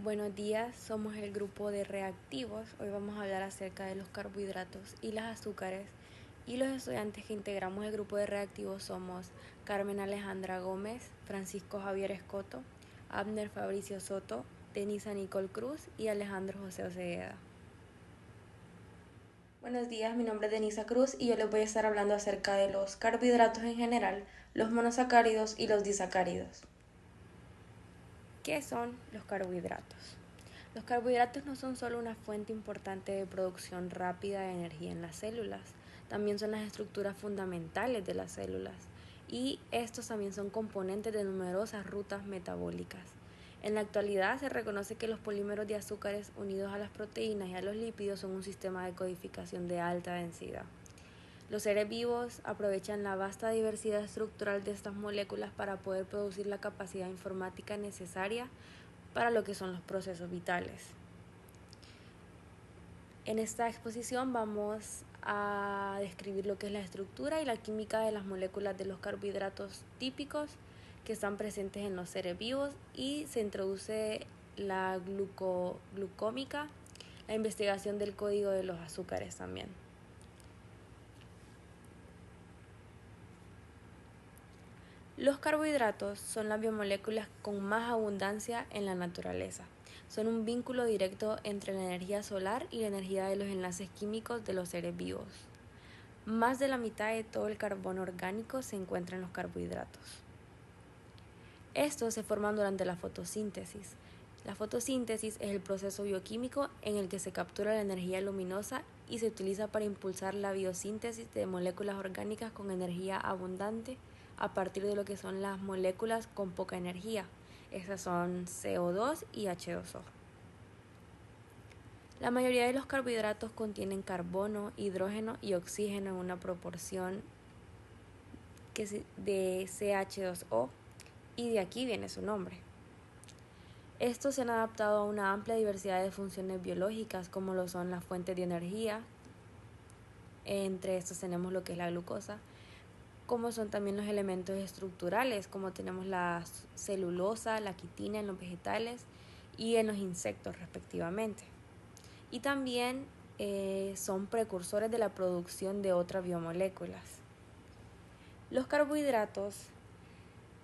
Buenos días, somos el grupo de reactivos. Hoy vamos a hablar acerca de los carbohidratos y las azúcares. Y los estudiantes que integramos el grupo de reactivos somos Carmen Alejandra Gómez, Francisco Javier Escoto, Abner Fabricio Soto, Denisa Nicole Cruz y Alejandro José Ocegueda. Buenos días, mi nombre es Denisa Cruz y yo les voy a estar hablando acerca de los carbohidratos en general, los monosacáridos y los disacáridos. ¿Qué son los carbohidratos? Los carbohidratos no son solo una fuente importante de producción rápida de energía en las células, también son las estructuras fundamentales de las células y estos también son componentes de numerosas rutas metabólicas. En la actualidad se reconoce que los polímeros de azúcares unidos a las proteínas y a los lípidos son un sistema de codificación de alta densidad. Los seres vivos aprovechan la vasta diversidad estructural de estas moléculas para poder producir la capacidad informática necesaria para lo que son los procesos vitales. En esta exposición vamos a describir lo que es la estructura y la química de las moléculas de los carbohidratos típicos que están presentes en los seres vivos y se introduce la glucómica, la investigación del código de los azúcares también. Los carbohidratos son las biomoléculas con más abundancia en la naturaleza. Son un vínculo directo entre la energía solar y la energía de los enlaces químicos de los seres vivos. Más de la mitad de todo el carbono orgánico se encuentra en los carbohidratos. Estos se forman durante la fotosíntesis. La fotosíntesis es el proceso bioquímico en el que se captura la energía luminosa y se utiliza para impulsar la biosíntesis de moléculas orgánicas con energía abundante a partir de lo que son las moléculas con poca energía. Esas son CO2 y H2O. La mayoría de los carbohidratos contienen carbono, hidrógeno y oxígeno en una proporción de CH2O y de aquí viene su nombre. Estos se han adaptado a una amplia diversidad de funciones biológicas como lo son las fuentes de energía, entre estos tenemos lo que es la glucosa, como son también los elementos estructurales, como tenemos la celulosa, la quitina en los vegetales y en los insectos respectivamente. Y también son precursores de la producción de otras biomoléculas. Los carbohidratos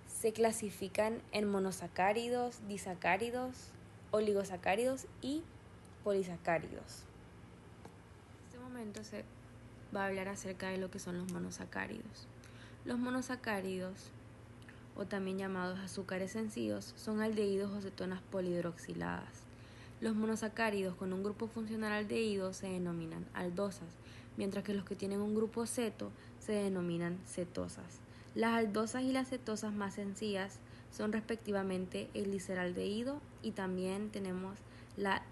se clasifican en monosacáridos, disacáridos, oligosacáridos y polisacáridos. En este momento se va a hablar acerca de lo que son los monosacáridos. Los monosacáridos, o también llamados azúcares sencillos, son aldehídos o cetonas polihidroxiladas. Los monosacáridos con un grupo funcional aldehído se denominan aldosas, mientras que los que tienen un grupo ceto se denominan cetosas. Las aldosas y las cetosas más sencillas son respectivamente el gliceraldehído y también tenemos la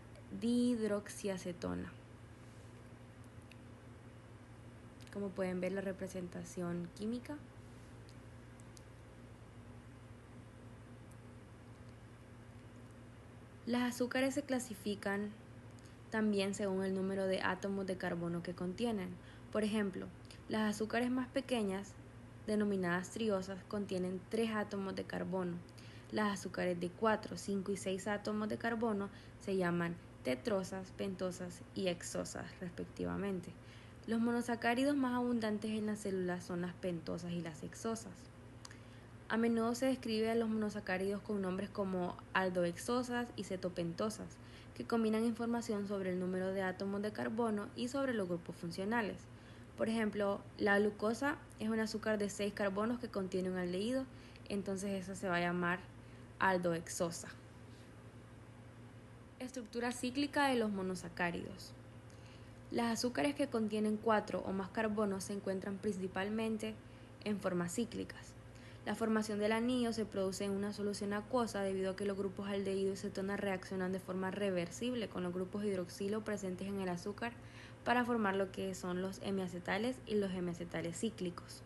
dihidroxiacetona. Como pueden ver la representación química. Las azúcares se clasifican también según el número de átomos de carbono que contienen. Por ejemplo, las azúcares más pequeñas, denominadas triosas, contienen 3 átomos de carbono. Las azúcares de 4, 5 y 6 átomos de carbono se llaman tetrosas, pentosas y hexosas respectivamente. Los monosacáridos más abundantes en las células son las pentosas y las hexosas. A menudo se describe a los monosacáridos con nombres como aldohexosas y cetopentosas, que combinan información sobre el número de átomos de carbono y sobre los grupos funcionales. Por ejemplo, la glucosa es un azúcar de 6 carbonos que contiene un aldehído, entonces esa se va a llamar aldohexosa. Estructura cíclica de los monosacáridos. Las azúcares que contienen 4 o más carbonos se encuentran principalmente en formas cíclicas. La formación del anillo se produce en una solución acuosa debido a que los grupos aldehído y cetona reaccionan de forma reversible con los grupos hidroxilo presentes en el azúcar para formar lo que son los hemiacetales y los hemiacetales cíclicos.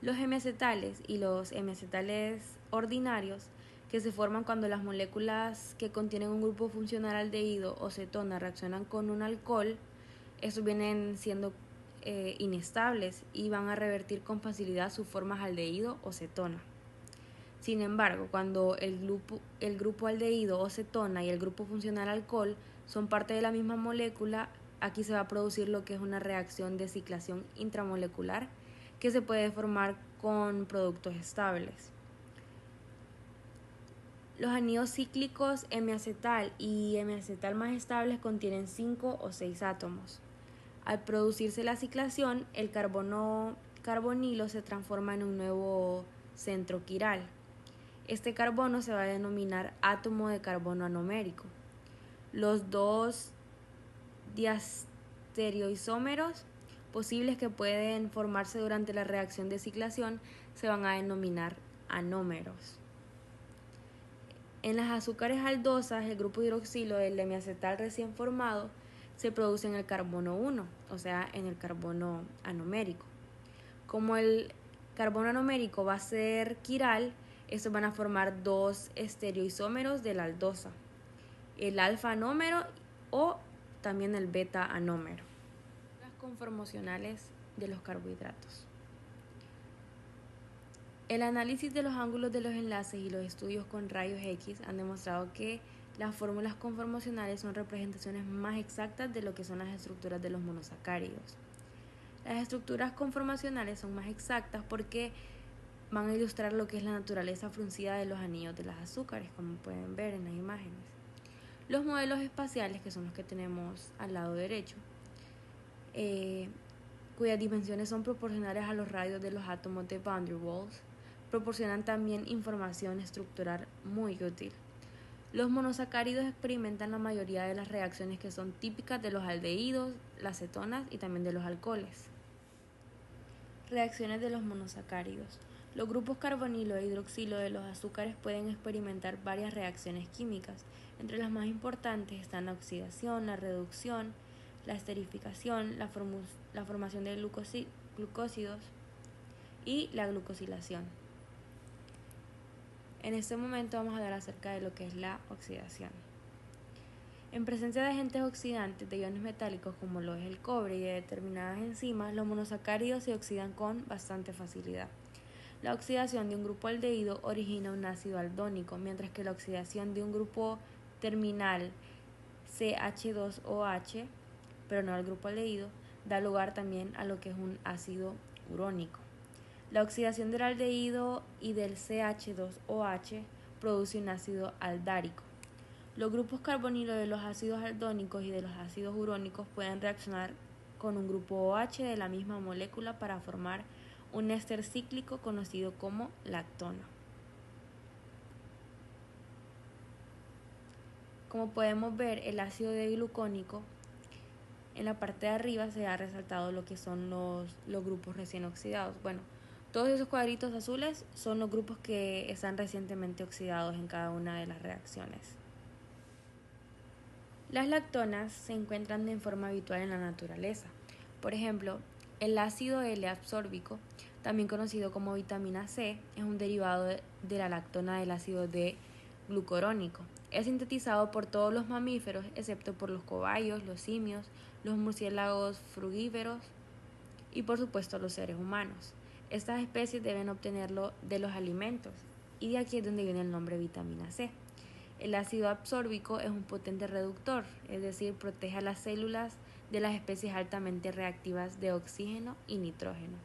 Los hemiacetales y los hemiacetales ordinarios, que se forman cuando las moléculas que contienen un grupo funcional aldehído o cetona reaccionan con un alcohol, estos vienen siendo inestables y van a revertir con facilidad sus formas aldehído o cetona. Sin embargo, cuando el grupo aldehído o cetona y el grupo funcional alcohol son parte de la misma molécula, aquí se va a producir lo que es una reacción de ciclación intramolecular que se puede formar con productos estables. Los anillos cíclicos M-acetal y M-acetal más estables contienen 5 o 6 átomos. Al producirse la ciclación, el carbonilo se transforma en un nuevo centro quiral. Este carbono se va a denominar átomo de carbono anomérico. Los dos diastereoisómeros posibles que pueden formarse durante la reacción de ciclación se van a denominar anómeros. En las azúcares aldosas, el grupo hidroxilo del M-acetal recién formado se produce en el carbono 1, o sea, en el carbono anomérico. Como el carbono anomérico va a ser quiral, estos van a formar dos estereoisómeros de la aldosa, el alfa anómero o también el beta anómero. Las conformacionales de los carbohidratos. El análisis de los ángulos de los enlaces y los estudios con rayos X han demostrado que las fórmulas conformacionales son representaciones más exactas de lo que son las estructuras de los monosacáridos. Las estructuras conformacionales son más exactas porque van a ilustrar lo que es la naturaleza fruncida de los anillos de las azúcares, como pueden ver en las imágenes. Los modelos espaciales, que son los que tenemos al lado derecho, cuyas dimensiones son proporcionales a los radios de los átomos de Van der Waals, proporcionan también información estructural muy útil. Los monosacáridos experimentan la mayoría de las reacciones que son típicas de los aldehídos, las cetonas y también de los alcoholes. Reacciones de los monosacáridos. Los grupos carbonilo e hidroxilo de los azúcares pueden experimentar varias reacciones químicas. Entre las más importantes están la oxidación, la reducción, la esterificación, la formación de glucósidos y la glucosilación. En este momento vamos a hablar acerca de lo que es la oxidación. En presencia de agentes oxidantes de iones metálicos como lo es el cobre y de determinadas enzimas, los monosacáridos se oxidan con bastante facilidad. La oxidación de un grupo aldehído origina un ácido aldónico, mientras que la oxidación de un grupo terminal CH2OH, pero no al grupo aldehído, da lugar también a lo que es un ácido urónico. La oxidación del aldehído y del CH2OH produce un ácido aldárico. Los grupos carbonilo de los ácidos aldónicos y de los ácidos urónicos pueden reaccionar con un grupo OH de la misma molécula para formar un éster cíclico conocido como lactona. Como podemos ver, el ácido deglucónico, en la parte de arriba se ha resaltado lo que son los grupos recién oxidados. Bueno, todos esos cuadritos azules son los grupos que están recientemente oxidados en cada una de las reacciones. Las lactonas se encuentran en forma habitual en la naturaleza. Por ejemplo, el ácido L-absórbico, también conocido como vitamina C, es un derivado de la lactona del ácido D-glucurónico. Es sintetizado por todos los mamíferos, excepto por los cobayos, los simios, los murciélagos frugívoros y por supuesto los seres humanos. Estas especies deben obtenerlo de los alimentos y de aquí es donde viene el nombre vitamina C. El ácido absórbico es un potente reductor, es decir, protege a las células de las especies altamente reactivas de oxígeno y nitrógeno.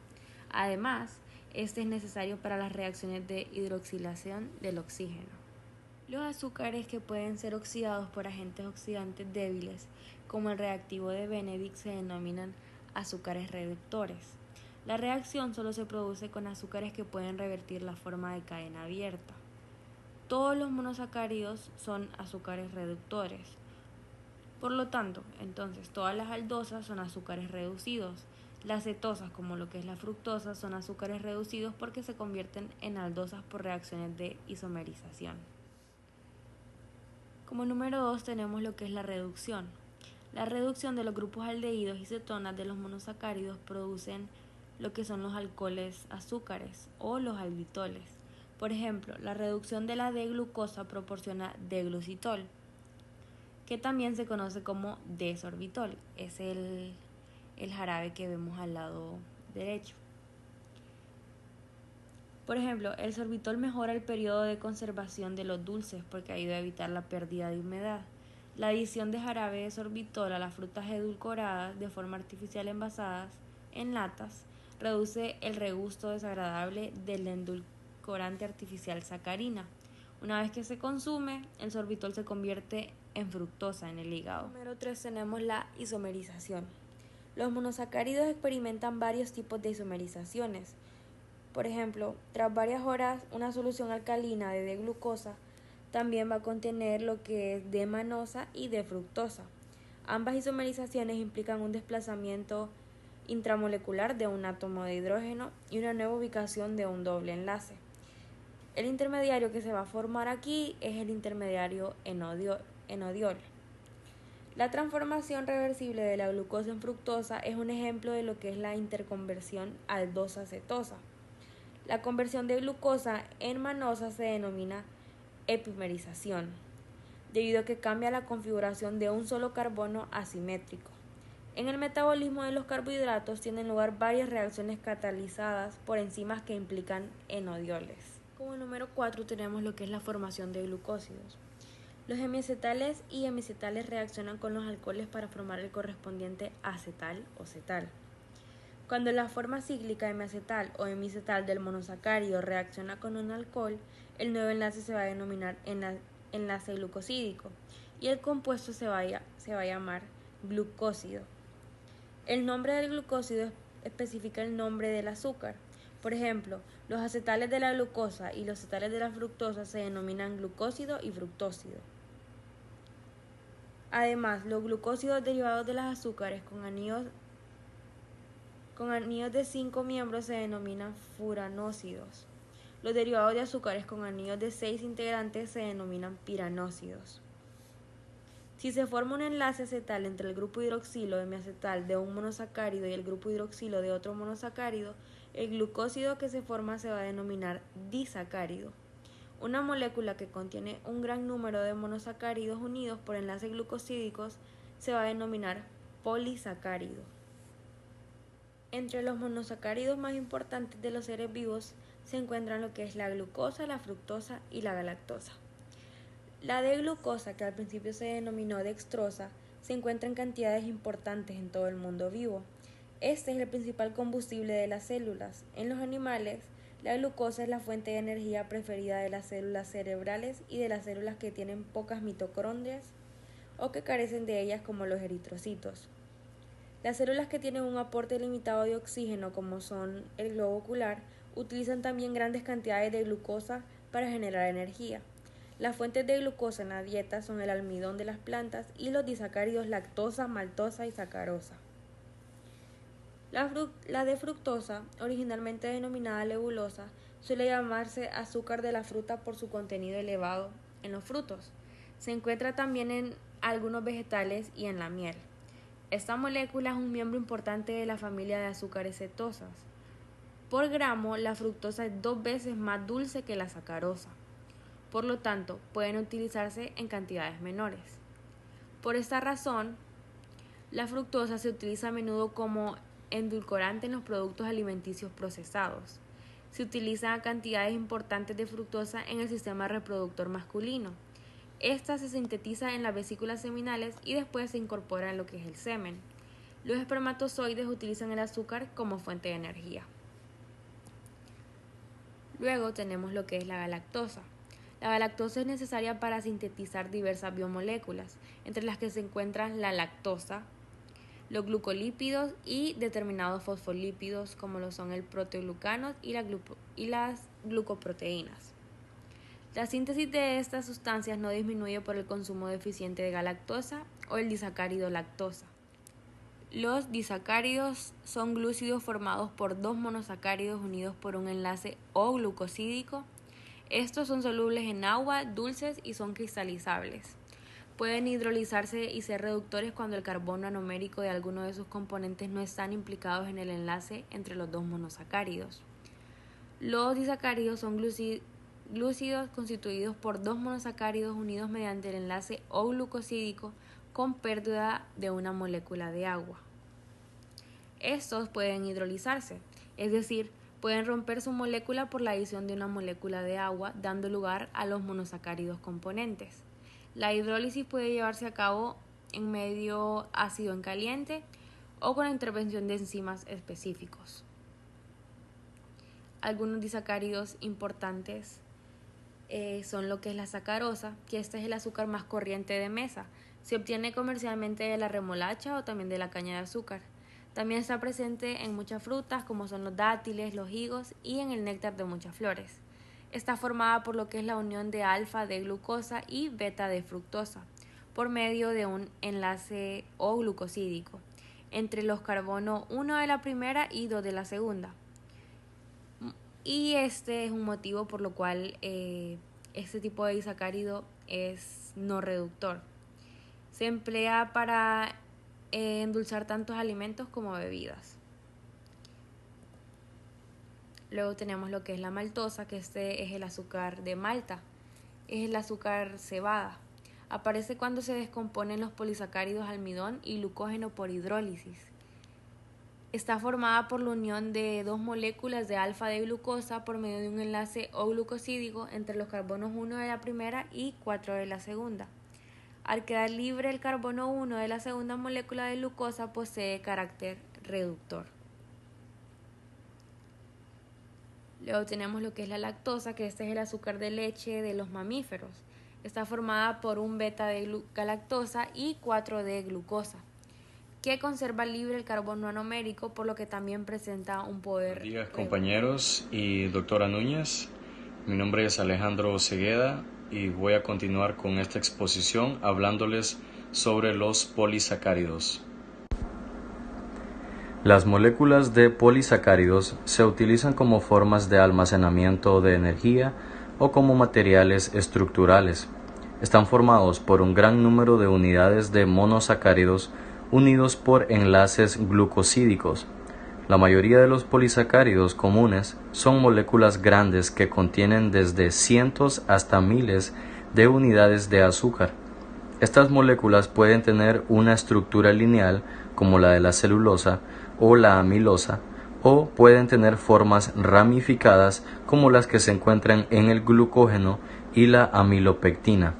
Además, este es necesario para las reacciones de hidroxilación del oxígeno. Los azúcares que pueden ser oxidados por agentes oxidantes débiles, como el reactivo de Benedict, se denominan azúcares reductores. La reacción solo se produce con azúcares que pueden revertir la forma de cadena abierta. Todos los monosacáridos son azúcares reductores. Por lo tanto, entonces todas las aldosas son azúcares reducidos. Las cetosas, como lo que es la fructosa, son azúcares reducidos porque se convierten en aldosas por reacciones de isomerización. Como número 2 tenemos lo que es la reducción. La reducción de los grupos aldehídos y cetonas de los monosacáridos producen lo que son los alcoholes azúcares o los alditoles. Por ejemplo, la reducción de la D-glucosa proporciona D-glucitol, que también se conoce como D-sorbitol. Es el jarabe que vemos al lado derecho. Por ejemplo, el sorbitol mejora el periodo de conservación de los dulces porque ayuda a evitar la pérdida de humedad. La adición de jarabe de sorbitol a las frutas edulcoradas de forma artificial envasadas en latas reduce el regusto desagradable del edulcorante artificial sacarina. Una vez que se consume, el sorbitol se convierte en fructosa en el hígado. Número 3 tenemos la isomerización. Los monosacáridos experimentan varios tipos de isomerizaciones. Por ejemplo, tras varias horas, una solución alcalina de D-glucosa también va a contener lo que es D-manosa y D-fructosa. Ambas isomerizaciones implican un desplazamiento intramolecular de un átomo de hidrógeno y una nueva ubicación de un doble enlace. El intermediario que se va a formar aquí es el intermediario enodiol. La transformación reversible de la glucosa en fructosa es un ejemplo de lo que es la interconversión aldosa-cetosa. La conversión de glucosa en manosa se denomina epimerización, debido a que cambia la configuración de un solo carbono asimétrico. En el metabolismo de los carbohidratos tienen lugar varias reacciones catalizadas por enzimas que implican enodioles. Como número 4 tenemos lo que es la formación de glucósidos. Los hemiacetales y hemicetales reaccionan con los alcoholes para formar el correspondiente acetal o cetal. Cuando la forma cíclica hemiacetal o hemicetal del monosacárido reacciona con un alcohol, el nuevo enlace se va a denominar enlace glucosídico y el compuesto se va a llamar glucósido. El nombre del glucósido especifica el nombre del azúcar. Por ejemplo, los acetales de la glucosa y los acetales de la fructosa se denominan glucósido y fructósido. Además, los glucósidos derivados de los azúcares con anillos de 5 miembros se denominan furanósidos. Los derivados de azúcares con anillos de 6 integrantes se denominan piranósidos. Si se forma un enlace acetal entre el grupo hidroxilo hemiacetal de un monosacárido y el grupo hidroxilo de otro monosacárido, el glucósido que se forma se va a denominar disacárido. Una molécula que contiene un gran número de monosacáridos unidos por enlaces glucosídicos se va a denominar polisacárido. Entre los monosacáridos más importantes de los seres vivos se encuentran lo que es la glucosa, la fructosa y la galactosa. La D-glucosa, que al principio se denominó dextrosa, se encuentra en cantidades importantes en todo el mundo vivo. Este es el principal combustible de las células. En los animales, la glucosa es la fuente de energía preferida de las células cerebrales y de las células que tienen pocas mitocondrias o que carecen de ellas, como los eritrocitos. Las células que tienen un aporte limitado de oxígeno, como son el globo ocular, utilizan también grandes cantidades de glucosa para generar energía. Las fuentes de glucosa en la dieta son el almidón de las plantas y los disacáridos lactosa, maltosa y sacarosa. La D-fructosa, originalmente denominada lebulosa, suele llamarse azúcar de la fruta por su contenido elevado en los frutos. Se encuentra también en algunos vegetales y en la miel. Esta molécula es un miembro importante de la familia de azúcares cetosas. Por gramo, la fructosa es 2 veces más dulce que la sacarosa. Por lo tanto, pueden utilizarse en cantidades menores. Por esta razón, la fructosa se utiliza a menudo como endulcorante en los productos alimenticios procesados. Se utilizan cantidades importantes de fructosa en el sistema reproductor masculino. Esta se sintetiza en las vesículas seminales y después se incorpora en lo que es el semen. Los espermatozoides utilizan el azúcar como fuente de energía. Luego tenemos lo que es la galactosa. La galactosa es necesaria para sintetizar diversas biomoléculas, entre las que se encuentran la lactosa, los glucolípidos y determinados fosfolípidos, como lo son el proteoglucano y las glucoproteínas. La síntesis de estas sustancias no disminuye por el consumo deficiente de galactosa o el disacárido lactosa. Los disacáridos son glúcidos formados por 2 monosacáridos unidos por un enlace O-glucosídico. Estos son solubles en agua, dulces y son cristalizables. Pueden hidrolizarse y ser reductores cuando el carbono anomérico de alguno de sus componentes no están implicados en el enlace entre los 2 monosacáridos. Los disacáridos son glúcidos constituidos por 2 monosacáridos unidos mediante el enlace O-glucosídico con pérdida de una molécula de agua. Estos pueden hidrolizarse, es decir, pueden romper su molécula por la adición de una molécula de agua, dando lugar a los monosacáridos componentes. La hidrólisis puede llevarse a cabo en medio ácido en caliente o con la intervención de enzimas específicos. Algunos disacáridos importantes son lo que es la sacarosa, que este es el azúcar más corriente de mesa. Se obtiene comercialmente de la remolacha o también de la caña de azúcar. También está presente en muchas frutas como son los dátiles, los higos y en el néctar de muchas flores. Está formada por lo que es la unión de alfa de glucosa y beta de fructosa por medio de un enlace O glucosídico entre los carbono 1 de la primera y 2 de la segunda. Y este es un motivo por lo cual este tipo de disacárido es no reductor. Se emplea para endulzar tantos alimentos como bebidas. Luego tenemos lo que es la maltosa, que este es el azúcar de Malta, es el azúcar cebada. Aparece cuando se descomponen los polisacáridos almidón y glucógeno por hidrólisis. Está formada por la unión de dos moléculas de alfa de glucosa por medio de un enlace O-glucosídico entre los carbonos 1 de la primera y 4 de la segunda. Al quedar libre el carbono 1 de la segunda molécula de glucosa posee carácter reductor. Luego tenemos lo que es la lactosa, que este es el azúcar de leche de los mamíferos. Está formada por un beta de galactosa y 4 de glucosa, que conserva libre el carbono anomérico, por lo que también presenta un poder. Buenos días, compañeros y doctora Núñez. Mi nombre es Alejandro Cegueda y voy a continuar con esta exposición hablándoles sobre los polisacáridos. Las moléculas de polisacáridos se utilizan como formas de almacenamiento de energía o como materiales estructurales. Están formados por un gran número de unidades de monosacáridos unidos por enlaces glucosídicos. La mayoría de los polisacáridos comunes son moléculas grandes que contienen desde cientos hasta miles de unidades de azúcar. Estas moléculas pueden tener una estructura lineal como la de la celulosa o la amilosa, o pueden tener formas ramificadas como las que se encuentran en el glucógeno y la amilopectina.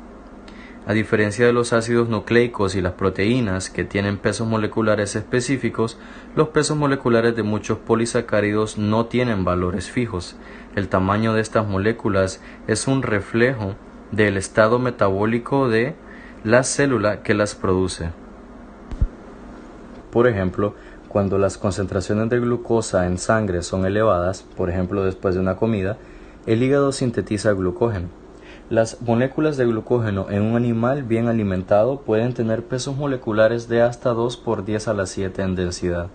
A diferencia de los ácidos nucleicos y las proteínas, que tienen pesos moleculares específicos, los pesos moleculares de muchos polisacáridos no tienen valores fijos. El tamaño de estas moléculas es un reflejo del estado metabólico de la célula que las produce. Por ejemplo, cuando las concentraciones de glucosa en sangre son elevadas, por ejemplo después de una comida, el hígado sintetiza glucógeno. Las moléculas de glucógeno en un animal bien alimentado pueden tener pesos moleculares de hasta 2 por 10 a la 7 en densidad.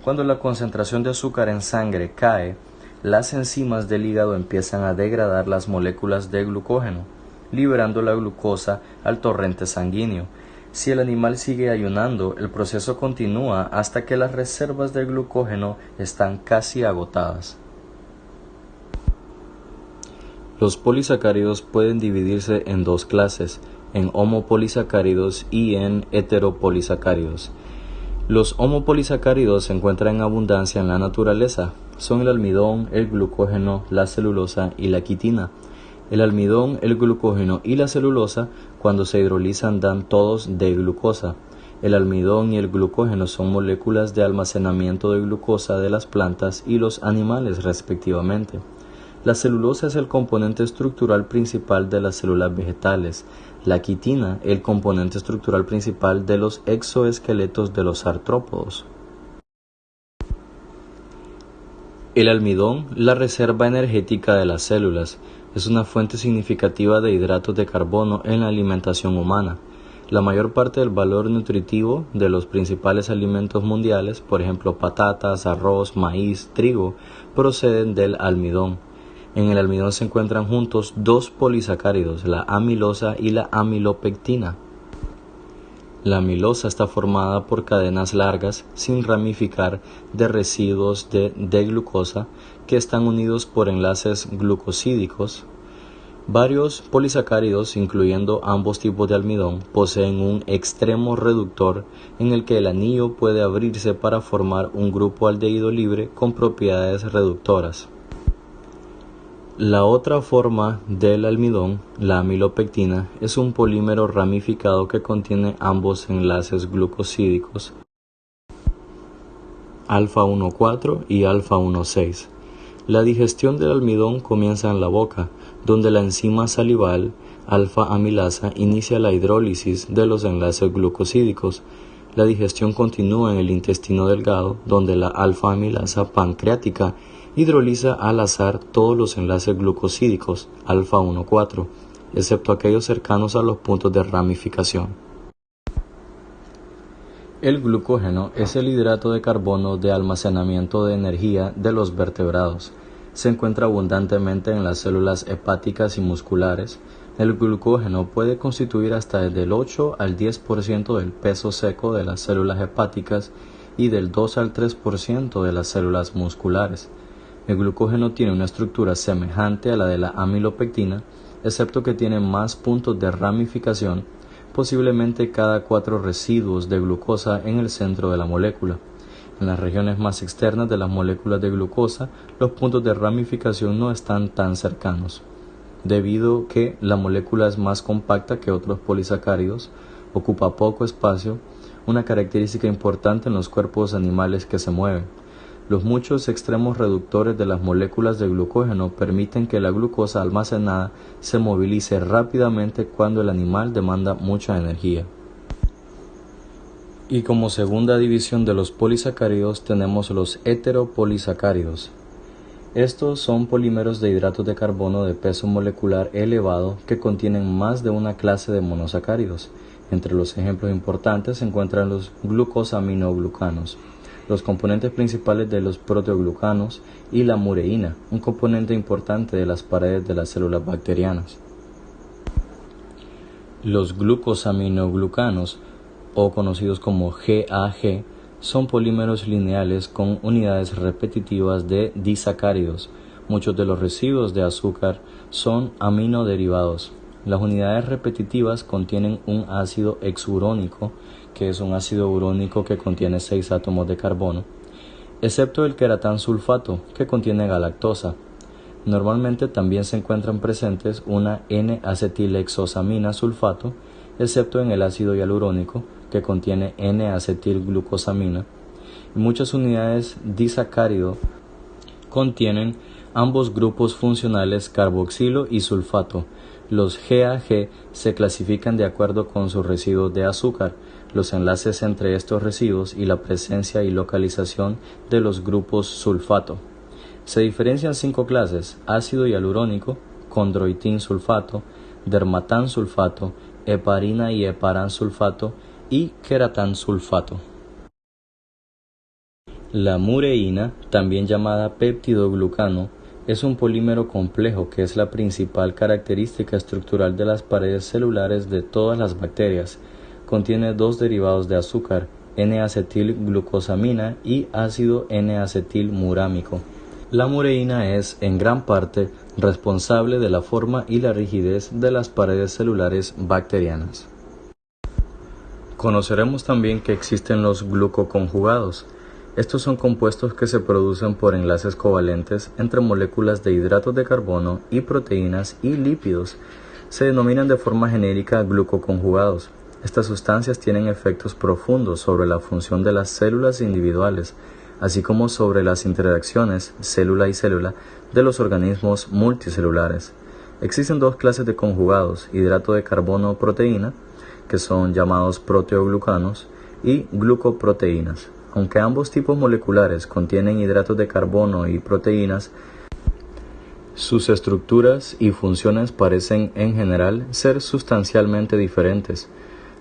Cuando la concentración de azúcar en sangre cae, las enzimas del hígado empiezan a degradar las moléculas de glucógeno, liberando la glucosa al torrente sanguíneo. Si el animal sigue ayunando, el proceso continúa hasta que las reservas de glucógeno están casi agotadas. Los polisacáridos pueden dividirse en dos clases, en homopolisacáridos y en heteropolisacáridos. Los homopolisacáridos se encuentran en abundancia en la naturaleza. Son el almidón, el glucógeno, la celulosa y la quitina. El almidón, el glucógeno y la celulosa, cuando se hidrolizan, dan todos de glucosa. El almidón y el glucógeno son moléculas de almacenamiento de glucosa de las plantas y los animales, respectivamente. La celulosa es el componente estructural principal de las células vegetales. La quitina, el componente estructural principal de los exoesqueletos de los artrópodos. El almidón, la reserva energética de las células, es una fuente significativa de hidratos de carbono en la alimentación humana. La mayor parte del valor nutritivo de los principales alimentos mundiales, por ejemplo patatas, arroz, maíz, trigo, proceden del almidón. En el almidón se encuentran juntos dos polisacáridos, la amilosa y la amilopectina. La amilosa está formada por cadenas largas, sin ramificar, de residuos de glucosa que están unidos por enlaces glucosídicos. Varios polisacáridos, incluyendo ambos tipos de almidón, poseen un extremo reductor en el que el anillo puede abrirse para formar un grupo aldehído libre con propiedades reductoras. La otra forma del almidón, la amilopectina, es un polímero ramificado que contiene ambos enlaces glucosídicos alfa 1,4 y alfa 1,6. La digestión del almidón comienza en la boca, donde la enzima salival alfa-amilasa inicia la hidrólisis de los enlaces glucosídicos. La digestión continúa en el intestino delgado, donde la alfa-amilasa pancreática hidroliza al azar todos los enlaces glucosídicos alfa 1,4, excepto aquellos cercanos a los puntos de ramificación. El glucógeno es el hidrato de carbono de almacenamiento de energía de los vertebrados. Se encuentra abundantemente en las células hepáticas y musculares. El glucógeno puede constituir hasta del 8 al 10% del peso seco de las células hepáticas y del 2 al 3% de las células musculares. El glucógeno tiene una estructura semejante a la de la amilopectina, excepto que tiene más puntos de ramificación, posiblemente cada 4 residuos de glucosa en el centro de la molécula. En las regiones más externas de las moléculas de glucosa, los puntos de ramificación no están tan cercanos. Debido a que la molécula es más compacta que otros polisacáridos, ocupa poco espacio, una característica importante en los cuerpos animales que se mueven. Los muchos extremos reductores de las moléculas de glucógeno permiten que la glucosa almacenada se movilice rápidamente cuando el animal demanda mucha energía. Y como segunda división de los polisacáridos tenemos los heteropolisacáridos. Estos son polímeros de hidratos de carbono de peso molecular elevado que contienen más de una clase de monosacáridos. Entre los ejemplos importantes se encuentran los glucosaminoglucanos, los componentes principales de los proteoglucanos y la mureína, un componente importante de las paredes de las células bacterianas. Los glucosaminoglucanos, o conocidos como GAG, son polímeros lineales con unidades repetitivas de disacáridos. Muchos de los residuos de azúcar son aminoderivados. Las unidades repetitivas contienen un ácido hexurónico, que es un ácido urónico que contiene 6 átomos de carbono, excepto el queratán sulfato, que contiene galactosa. Normalmente también se encuentran presentes una N-acetilhexosamina sulfato, excepto en el ácido hialurónico, que contiene N-acetilglucosamina. Y muchas unidades disacárido contienen ambos grupos funcionales carboxilo y sulfato. Los GAG se clasifican de acuerdo con sus residuos de azúcar, los enlaces entre estos residuos y la presencia y localización de los grupos sulfato. Se diferencian 5 clases: ácido hialurónico, condroitín sulfato, dermatán sulfato, heparina y heparán sulfato y queratán sulfato. La mureína, también llamada peptidoglucano, es un polímero complejo que es la principal característica estructural de las paredes celulares de todas las bacterias. Contiene 2 derivados de azúcar, N-acetilglucosamina y ácido N-acetilmurámico. La mureína es, en gran parte, responsable de la forma y la rigidez de las paredes celulares bacterianas. Conoceremos también que existen los glucoconjugados. Estos son compuestos que se producen por enlaces covalentes entre moléculas de hidratos de carbono y proteínas y lípidos. Se denominan de forma genérica glucoconjugados. Estas sustancias tienen efectos profundos sobre la función de las células individuales, así como sobre las interacciones célula y célula de los organismos multicelulares. Existen 2 clases de conjugados: hidrato de carbono proteína, que son llamados proteoglucanos, y glucoproteínas. Aunque ambos tipos moleculares contienen hidratos de carbono y proteínas, sus estructuras y funciones parecen en general ser sustancialmente diferentes.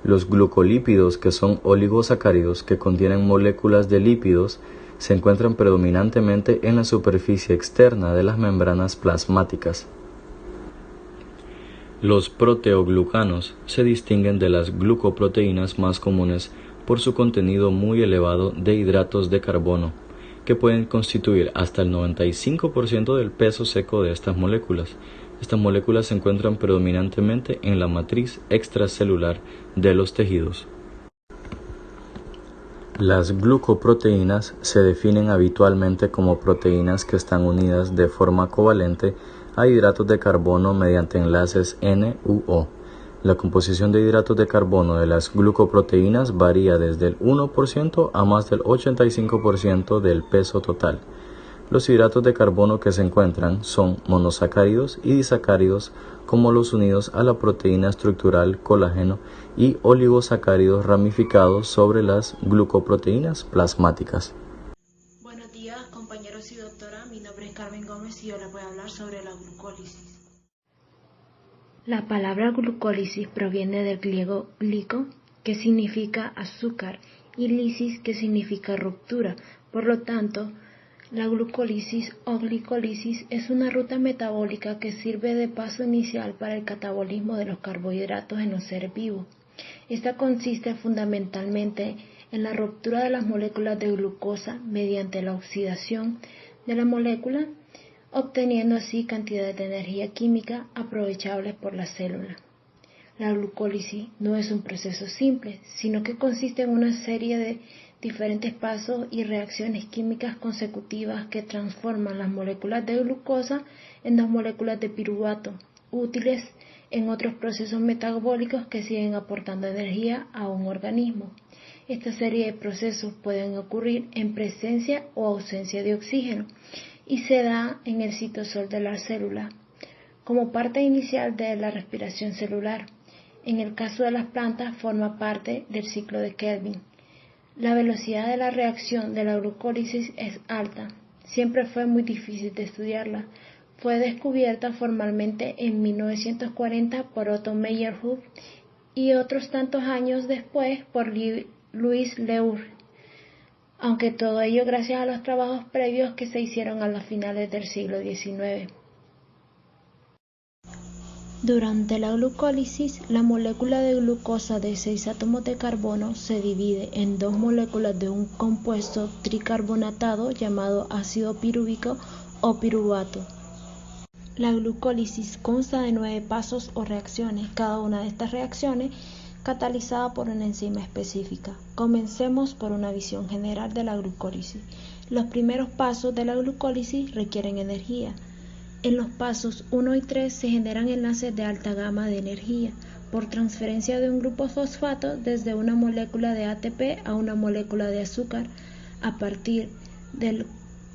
Los glucolípidos, que son oligosacáridos que contienen moléculas de lípidos, se encuentran predominantemente en la superficie externa de las membranas plasmáticas. Los proteoglucanos se distinguen de las glucoproteínas más comunes por su contenido muy elevado de hidratos de carbono, que pueden constituir hasta el 95% del peso seco de estas moléculas. Estas moléculas se encuentran predominantemente en la matriz extracelular de los tejidos. Las glucoproteínas se definen habitualmente como proteínas que están unidas de forma covalente a hidratos de carbono mediante enlaces N u O. La composición de hidratos de carbono de las glucoproteínas varía desde el 1% a más del 85% del peso total. Los hidratos de carbono que se encuentran son monosacáridos y disacáridos, como los unidos a la proteína estructural colágeno, y oligosacáridos ramificados sobre las glucoproteínas plasmáticas. Buenos días, compañeros y doctora. Mi nombre es Carmen Gómez y yo les voy a hablar sobre la glucólisis. La palabra glucólisis proviene del griego glico, que significa azúcar, y lisis, que significa ruptura. Por lo tanto, la glucólisis o glicólisis es una ruta metabólica que sirve de paso inicial para el catabolismo de los carbohidratos en los seres vivos. Esta consiste fundamentalmente en la ruptura de las moléculas de glucosa mediante la oxidación de la molécula, obteniendo así cantidades de energía química aprovechables por la célula. La glucólisis no es un proceso simple, sino que consiste en una serie de diferentes pasos y reacciones químicas consecutivas que transforman las moléculas de glucosa en dos moléculas de piruvato, útiles en otros procesos metabólicos que siguen aportando energía a un organismo. Esta serie de procesos pueden ocurrir en presencia o ausencia de oxígeno y se da en el citosol de la célula, como parte inicial de la respiración celular. En el caso de las plantas, forma parte del ciclo de Kelvin. La velocidad de la reacción de la glucólisis es alta. Siempre fue muy difícil de estudiarla. Fue descubierta formalmente en 1940 por Otto Meyerhof y otros tantos años después por Louis Leur, aunque todo ello gracias a los trabajos previos que se hicieron a las finales del siglo XIX. Durante la glucólisis, la molécula de glucosa de 6 átomos de carbono se divide en dos moléculas de un compuesto tricarbonatado llamado ácido pirúvico o piruvato. La glucólisis consta de 9 pasos o reacciones, cada una de estas reacciones catalizada por una enzima específica. Comencemos por una visión general de la glucólisis. Los primeros pasos de la glucólisis requieren energía. En los pasos 1 y 3 se generan enlaces de alta gama de energía por transferencia de un grupo fosfato desde una molécula de ATP a una molécula de azúcar. A partir del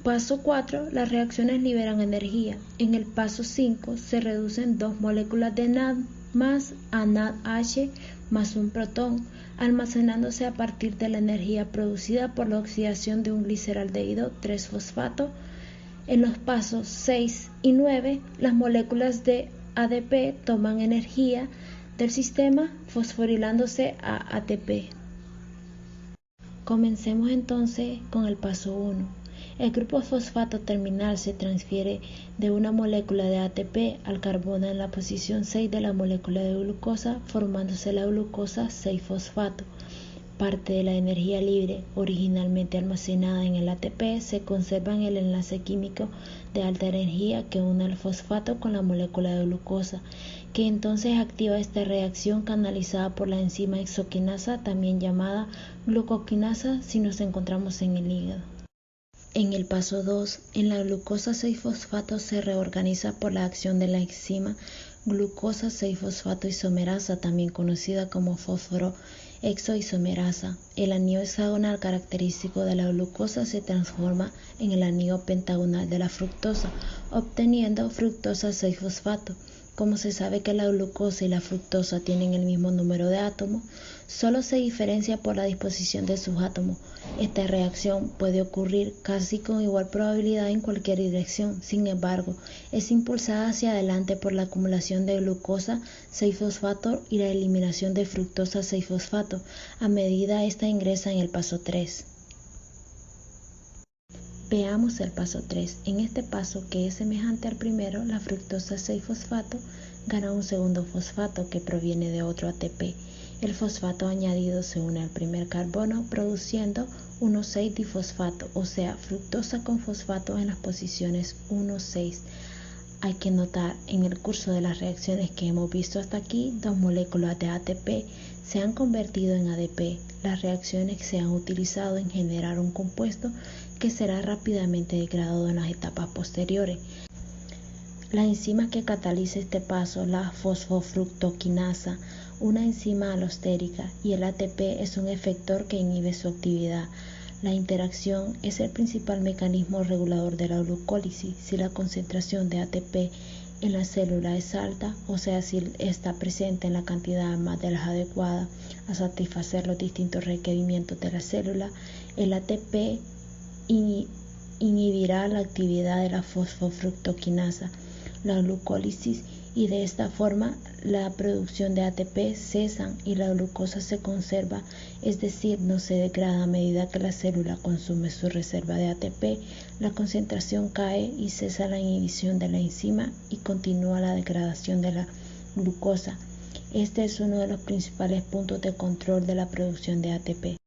paso 4, las reacciones liberan energía. En el paso 5 se reducen dos moléculas de NAD+ a NADH más un protón, almacenándose a partir de la energía producida por la oxidación de un gliceraldehído 3-fosfato. En los pasos 6 y 9, las moléculas de ADP toman energía del sistema fosforilándose a ATP. Comencemos entonces con el paso 1. El grupo fosfato terminal se transfiere de una molécula de ATP al carbono en la posición 6 de la molécula de glucosa, formándose la glucosa 6-fosfato. Parte de la energía libre, originalmente almacenada en el ATP, se conserva en el enlace químico de alta energía que une al fosfato con la molécula de glucosa, que entonces activa esta reacción canalizada por la enzima hexoquinasa, también llamada glucoquinasa si nos encontramos en el hígado. En el paso 2, en la glucosa 6-fosfato se reorganiza por la acción de la enzima glucosa 6-fosfato isomerasa, también conocida como fósforo hexoisomerasa. El anillo hexagonal característico de la glucosa se transforma en el anillo pentagonal de la fructosa, obteniendo fructosa 6-fosfato. Como se sabe que la glucosa y la fructosa tienen el mismo número de átomos, solo se diferencia por la disposición de sus átomos. Esta reacción puede ocurrir casi con igual probabilidad en cualquier dirección. Sin embargo, es impulsada hacia adelante por la acumulación de glucosa 6-fosfato y la eliminación de fructosa 6-fosfato a medida esta ingresa en el paso 3. Veamos el paso 3. En este paso, que es semejante al primero, la fructosa 6-fosfato gana un segundo fosfato que proviene de otro ATP. El fosfato añadido se une al primer carbono produciendo 1,6-difosfato, o sea, fructosa con fosfato en las posiciones 1,6. hay que notar en el curso de las reacciones que hemos visto hasta aquí, 2 moléculas de ATP se han convertido en ADP. Las reacciones se han utilizado en generar un compuesto que será rápidamente degradado en las etapas posteriores. La enzima que cataliza este paso, la fosfofructoquinasa, una enzima alostérica, y el ATP es un efector que inhibe su actividad. La interacción es el principal mecanismo regulador de la glucólisis. Si la concentración de ATP en la célula es alta, o sea, si está presente en la cantidad más de las adecuada a satisfacer los distintos requerimientos de la célula, el ATP inhibirá la actividad de la fosfofructoquinasa, la glucólisis, y de esta forma la producción de ATP cesa y la glucosa se conserva, es decir, no se degrada a medida que la célula consume su reserva de ATP. La concentración cae y cesa la inhibición de la enzima y continúa la degradación de la glucosa. Este es uno de los principales puntos de control de la producción de ATP.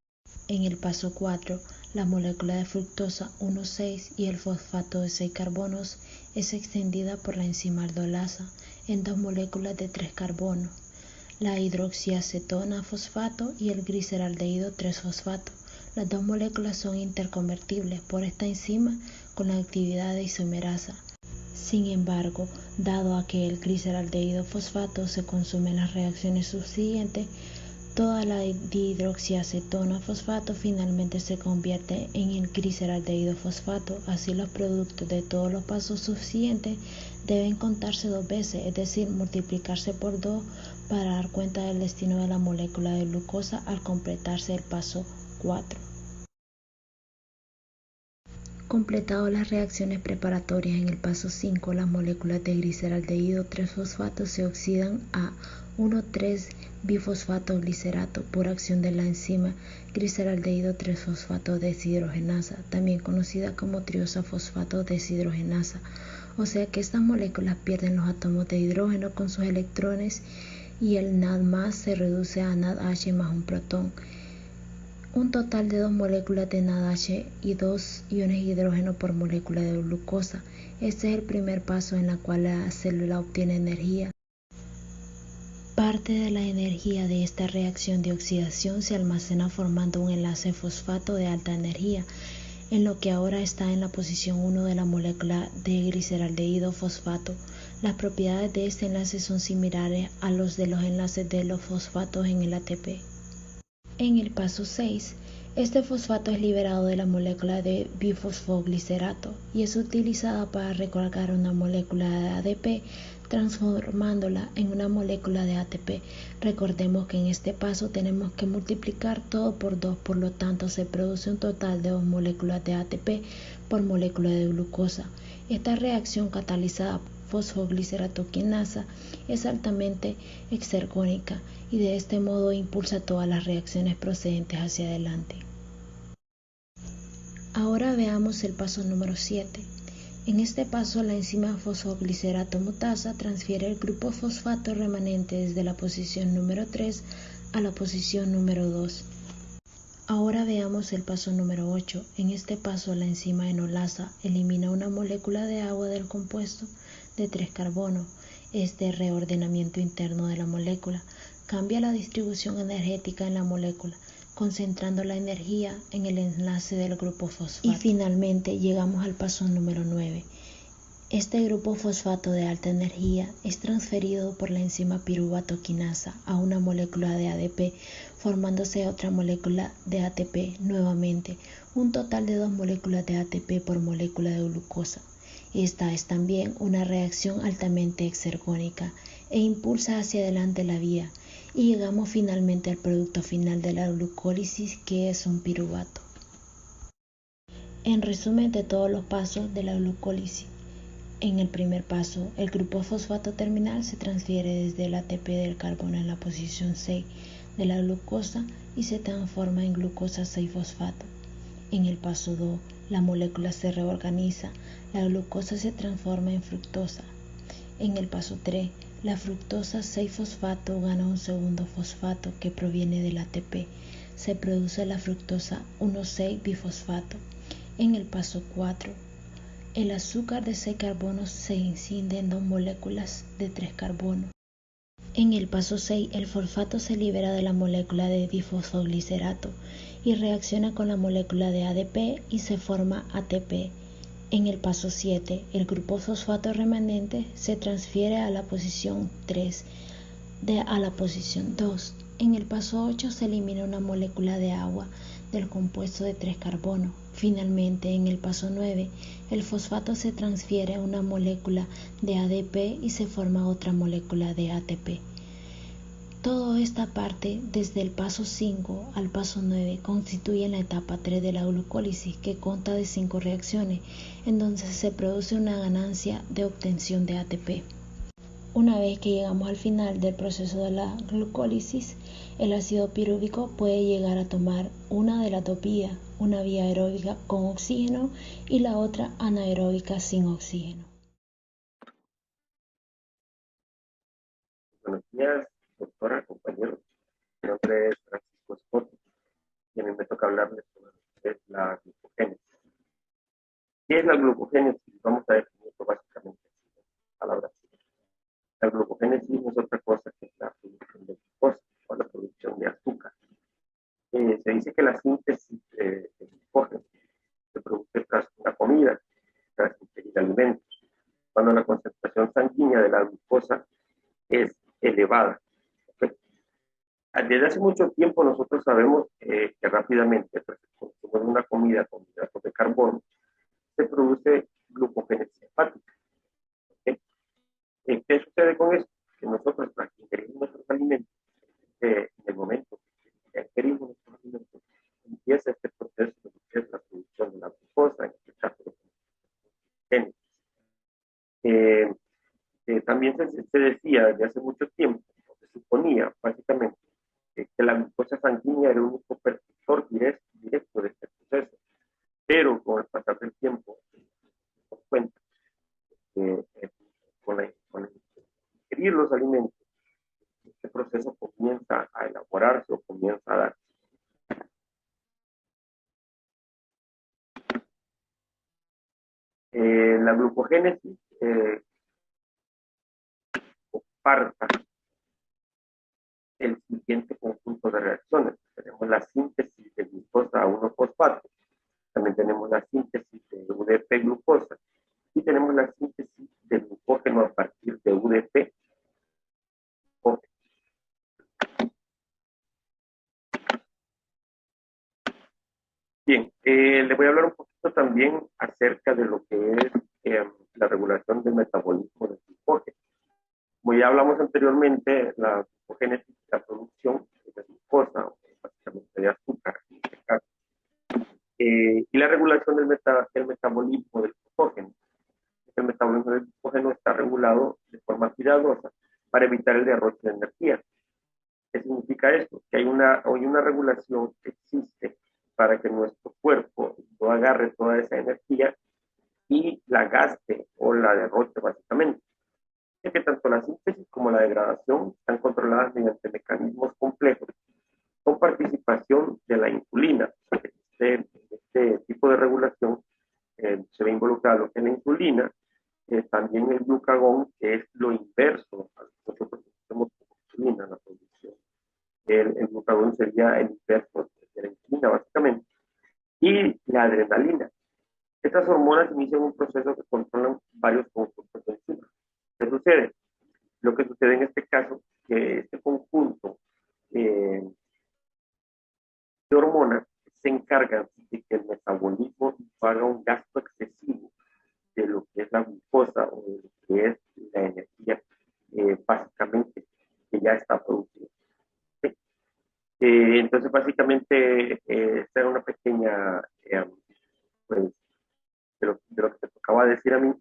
En el paso 4, la molécula de fructosa 1,6 y el fosfato de 6 carbonos es extendida por la enzima aldolasa en 2 moléculas de 3 carbonos, la hidroxiacetona fosfato y el gliceraldehído 3-fosfato. Las 2 moléculas son interconvertibles por esta enzima con la actividad de isomerasa. Sin embargo, dado a que el gliceraldehído fosfato se consume en las reacciones subsiguientes, toda la dihidroxiacetona fosfato finalmente se convierte en el gliceraldehído fosfato. Así, los productos de todos los pasos subsiguientes deben contarse 2 veces, es decir, multiplicarse por 2 para dar cuenta del destino de la molécula de glucosa al completarse el paso 4. Completado las reacciones preparatorias en el paso 5, las moléculas de gliceraldehído 3-fosfato se oxidan a 1,3-bifosfato-glicerato por acción de la enzima gliceraldehído 3-fosfato deshidrogenasa, también conocida como triosa fosfato deshidrogenasa. O sea que estas moléculas pierden los átomos de hidrógeno con sus electrones y el NAD+ se reduce a NADH más un protón. Un total de 2 moléculas de NADH y 2 iones de hidrógeno por molécula de glucosa. Este es el primer paso en el cual la célula obtiene energía. Parte de la energía de esta reacción de oxidación se almacena formando un enlace fosfato de alta energía, en lo que ahora está en la posición 1 de la molécula de gliceraldehído fosfato. Las propiedades de este enlace son similares a los de los enlaces de los fosfatos en el ATP. En el paso 6, este fosfato es liberado de la molécula de bifosfoglicerato y es utilizada para recargar una molécula de ADP, transformándola en una molécula de ATP. Recordemos que en este paso tenemos que multiplicar todo por 2, por lo tanto se produce un total de 2 moléculas de ATP por molécula de glucosa. Esta reacción catalizada fosfogliceratoquinasa es altamente exergónica y de este modo impulsa todas las reacciones procedentes hacia adelante. Ahora veamos el paso número 7. En este paso, la enzima fosfoglicerato mutasa transfiere el grupo fosfato remanente desde la posición número 3 a la posición número 2. Ahora veamos el paso número 8. En este paso, la enzima enolasa elimina una molécula de agua del compuesto de 3 carbonos. Este reordenamiento interno de la molécula cambia la distribución energética en la molécula, concentrando la energía en el enlace del grupo fosfato. Y finalmente llegamos al paso número 9. Este grupo fosfato de alta energía es transferido por la enzima piruvatoquinasa a una molécula de ADP, formándose otra molécula de ATP nuevamente, un total de 2 moléculas de ATP por molécula de glucosa. Esta es también una reacción altamente exergónica e impulsa hacia adelante la vía, y llegamos finalmente al producto final de la glucólisis, que es un piruvato. En resumen de todos los pasos de la glucólisis. En el primer paso, el grupo fosfato terminal se transfiere desde el ATP del carbono en la posición 6 de la glucosa y se transforma en glucosa 6-fosfato. En el paso 2, la molécula se reorganiza, la glucosa se transforma en fructosa. En el paso 3, la fructosa 6-fosfato gana un segundo fosfato que proviene del ATP. Se produce la fructosa 1,6-bifosfato. En el paso 4, El azúcar de 6 carbonos se incide en 2 moléculas de 3 carbonos. En el paso 6, el fosfato se libera de la molécula de difosfoglicerato y reacciona con la molécula de ADP y se forma ATP. En el paso 7, el grupo fosfato remanente se transfiere a la posición 3 a la posición 2. En el paso 8 se elimina una molécula de agua del compuesto de 3 carbonos. Finalmente, en el paso 9, el fosfato se transfiere a una molécula de ADP y se forma otra molécula de ATP. Toda esta parte, desde el paso 5 al paso 9, constituye la etapa 3 de la glucólisis, que consta de 5 reacciones, en donde se produce una ganancia de obtención de ATP. Una vez que llegamos al final del proceso de la glucólisis, el ácido pirúvico puede llegar a tomar una de las dos vías, una vía aeróbica con oxígeno y la otra anaeróbica sin oxígeno. Buenos días, doctora, compañeros. Mi nombre es Francisco Scott y a mí me toca hablarles sobre lo que es la glucogénesis. ¿Qué es la glucogénesis? Vamos a definirlo básicamente en palabras. La glucogénesis no es otra cosa que la producción de glucosa o la producción de azúcar. Se dice que la síntesis de glucógeno se produce tras una comida, tras ingerir alimentos, cuando la concentración sanguínea de la glucosa es elevada. ¿Okay? Desde hace mucho tiempo nosotros sabemos que rápidamente, tras el consumo de una comida con hidratos de carbono, se produce glucogénesis hepática. ¿Okay? ¿Qué sucede con esto? Que nosotros, tras ingerir nuestros alimentos, en el momento que ingerimos nuestros alimentos, empieza este proceso de lo que es la producción de la glucosa, en este caso de la glucogénesis. También se decía desde hace mucho tiempo, se suponía básicamente, que la glucosa sanguínea era el único percutor directo de este proceso. Pero con el pasar del tiempo, nos damos cuenta que con ingerir los alimentos, este proceso comienza a elaborarse o comienza a darse. La glucogénesis comparta el siguiente conjunto de reacciones. Tenemos la síntesis de glucosa a 1-fosfato, también tenemos la síntesis de UDP-glucosa y tenemos la síntesis de glucógeno a partir de UDP. Bien, le voy a hablar un poquito también acerca de lo que es la regulación del metabolismo del glucógeno. Como ya hablamos anteriormente, la glucogénesis es la producción de glucosa, básicamente de azúcar, en este caso, y la regulación del metabolismo del glucógeno. El metabolismo del glucógeno está regulado de forma cuidadosa para evitar el derroche de energía. ¿Qué significa esto? Que hay una regulación que existe para que nuestro cuerpo no agarre toda esa energía y la gaste o la derroche básicamente. Es que tanto la síntesis como la degradación están controladas mediante mecanismos complejos con participación de la insulina. Este tipo de regulación se ve involucrada lo que es la insulina, también el glucagón, que es lo inverso a lo que nosotros hacemos con insulina, la producción. El glucagón sería el inverso de la insulina, básicamente. Y la adrenalina. Estas hormonas inician un proceso que controlan varios conjuntos de enzimas. ¿Qué sucede? Lo que sucede en este caso es que este conjunto de hormonas se encargan de que el metabolismo haga un gasto excesivo de lo que es la glucosa o de lo que es la energía, básicamente, que ya está producida. ¿Sí? Entonces, básicamente, esta era una pequeña, pues, de lo que te tocaba decir a mí,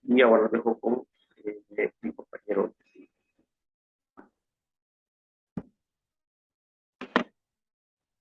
y ahora lo dejo con mi compañero.